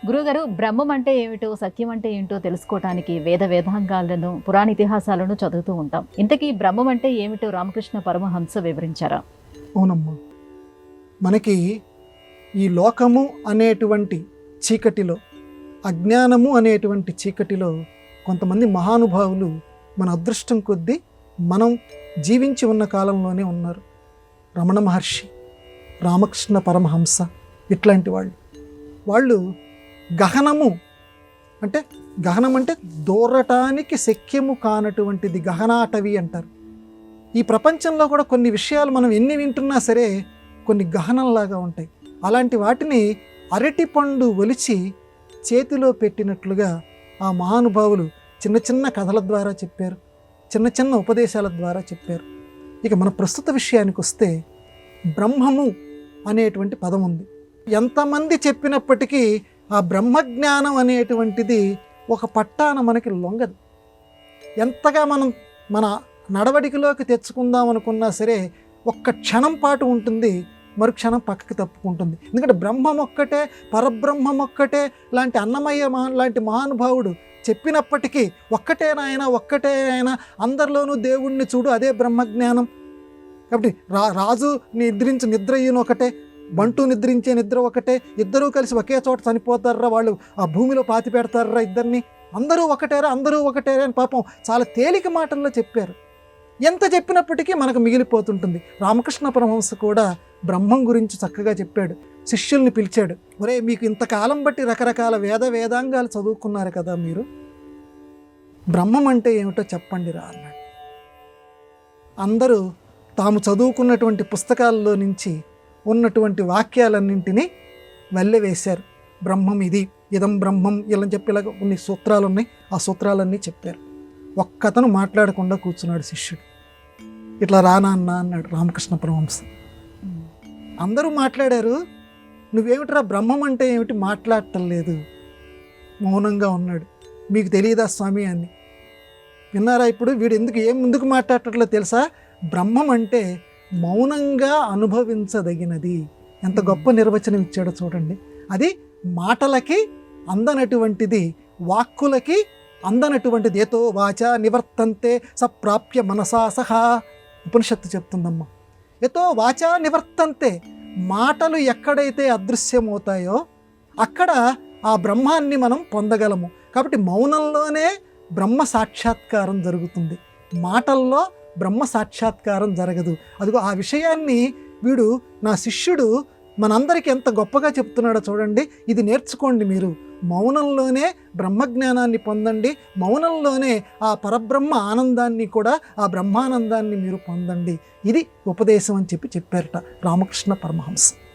గురుగారు, బ్రహ్మం అంటే ఏమిటో, సత్యం అంటే ఏంటో తెలుసుకోవటానికి వేదాంగాలను, పురాణ ఇతిహాసాలను చదువుతూ ఉంటాం. ఇంతకీ బ్రహ్మం అంటే ఏమిటో రామకృష్ణ పరమహంస వివరించారా? అవునమ్మా. మనకి ఈ లోకము అనేటువంటి చీకటిలో, అజ్ఞానము అనేటువంటి చీకటిలో కొంతమంది మహానుభావులు మన అదృష్టం కొద్దీ మనం జీవించి ఉన్న కాలంలోనే ఉన్నారు. రమణ మహర్షి, రామకృష్ణ పరమహంస, ఇట్లాంటి వాళ్ళు గహనము అంటే దూరటానికి శక్యము కానటువంటిది గహనాటవి అంటారు. ఈ ప్రపంచంలో కూడా కొన్ని విషయాలు మనం ఎన్ని వింటున్నా సరే కొన్ని గహనంలాగా ఉంటాయి. అలాంటి వాటిని అరటిపండు ఒలిచి చేతిలో పెట్టినట్లుగా ఆ మహానుభావులు చిన్న చిన్న కథల ద్వారా చెప్పారు, చిన్న చిన్న ఉపదేశాల ద్వారా చెప్పారు. ఇక మన ప్రస్తుత విషయానికి వస్తే బ్రహ్మము అనేటువంటి పదం ఉంది. ఎంతమంది చెప్పినప్పటికీ ఆ బ్రహ్మజ్ఞానం అనేటువంటిది ఒక పట్టాన మనకి లొంగదు. ఎంతగా మనం మన నడవడికలోకి తెచ్చుకుందాం అనుకున్నా సరే ఒక్క క్షణం పాటు ఉంటుంది, మరుక్షణం పక్కకి తప్పుకుంటుంది. ఎందుకంటే బ్రహ్మం ఒక్కటే, పరబ్రహ్మం ఒక్కటే లాంటి అన్నమయ్య లాంటి మహానుభావుడు చెప్పినప్పటికీ ఒక్కటే నాయన, అందరిలోనూ దేవుణ్ణి చూడు, అదే బ్రహ్మజ్ఞానం. కాబట్టి రాజు నిద్రించే నిద్ర ఈయన ఒకటే, బంటు నిద్రించే నిద్ర ఒకటే, ఇద్దరూ కలిసి ఒకే చోట చనిపోతారా, వాళ్ళు ఆ భూమిలో పాతి పెడతారా ఇద్దరిని, అందరూ ఒకటేరా అని పాపం చాలా తేలిక మాటల్లో చెప్పారు. ఎంత చెప్పినప్పటికీ మనకు మిగిలిపోతుంటుంది. రామకృష్ణ పరమహంస కూడా బ్రహ్మం గురించి చక్కగా చెప్పాడు. శిష్యుల్ని పిలిచాడు, ఒరే మీకు ఇంతకాలం బట్టి రకరకాల వేదాంగాలు చదువుకున్నారు కదా, మీరు బ్రహ్మం అంటే ఏమిటో చెప్పండి రా అన్నాడు. అందరూ తాము చదువుకున్నటువంటి పుస్తకాల్లో నుంచి ఉన్నటువంటి వాక్యాలన్నింటినీ వెళ్ళవేశారు. బ్రహ్మం ఇది, ఇదం బ్రహ్మం ఇలా చెప్పి ఇలాగ కొన్ని సూత్రాలు ఉన్నాయి, ఆ సూత్రాలన్నీ చెప్పారు. ఒక్కతను మాట్లాడకుండా కూర్చున్నాడు శిష్యుడు. ఇట్లా రానా అన్న అన్నాడు రామకృష్ణ పరమహంస. అందరూ మాట్లాడారు, నువ్వేమిట్రా బ్రహ్మం అంటే ఏమిటి మాట్లాడటం లేదు, మౌనంగా ఉన్నాడు. మీకు తెలియదా స్వామి అని. విన్నారా ఇప్పుడు వీడు ఎందుకు మాట్లాడటంలో తెలుసా? బ్రహ్మం అంటే మౌనంగా అనుభవించదగినది. ఎంత గొప్ప నిర్వచనం ఇచ్చాడో చూడండి. అది మాటలకి అందనటువంటిది, వాక్కులకి అందనటువంటిది. ఏతో వాచా నివర్తంతే సప్రాప్య మనసా సహా, ఉపనిషత్తు చెప్తుందమ్మా. ఏతో వాచా నివర్తంతే, మాటలు ఎక్కడైతే అదృశ్యమవుతాయో అక్కడ ఆ బ్రహ్మాన్ని మనం పొందగలము. కాబట్టి మౌనంలోనే బ్రహ్మ సాక్షాత్కారం జరుగుతుంది, మాటల్లో బ్రహ్మ సాక్షాత్కారం జరగదు. అదిగో ఆ విషయాన్ని వీడు నా శిష్యుడు మనందరికీ ఎంత గొప్పగా చెప్తున్నాడో చూడండి. ఇది నేర్చుకోండి మీరు, మౌనంలోనే బ్రహ్మజ్ఞానాన్ని పొందండి, మౌనంలోనే ఆ పరబ్రహ్మ ఆనందాన్ని కూడా, ఆ బ్రహ్మానందాన్ని మీరు పొందండి. ఇది ఉపదేశం అని చెప్పారట రామకృష్ణ పరమహంస.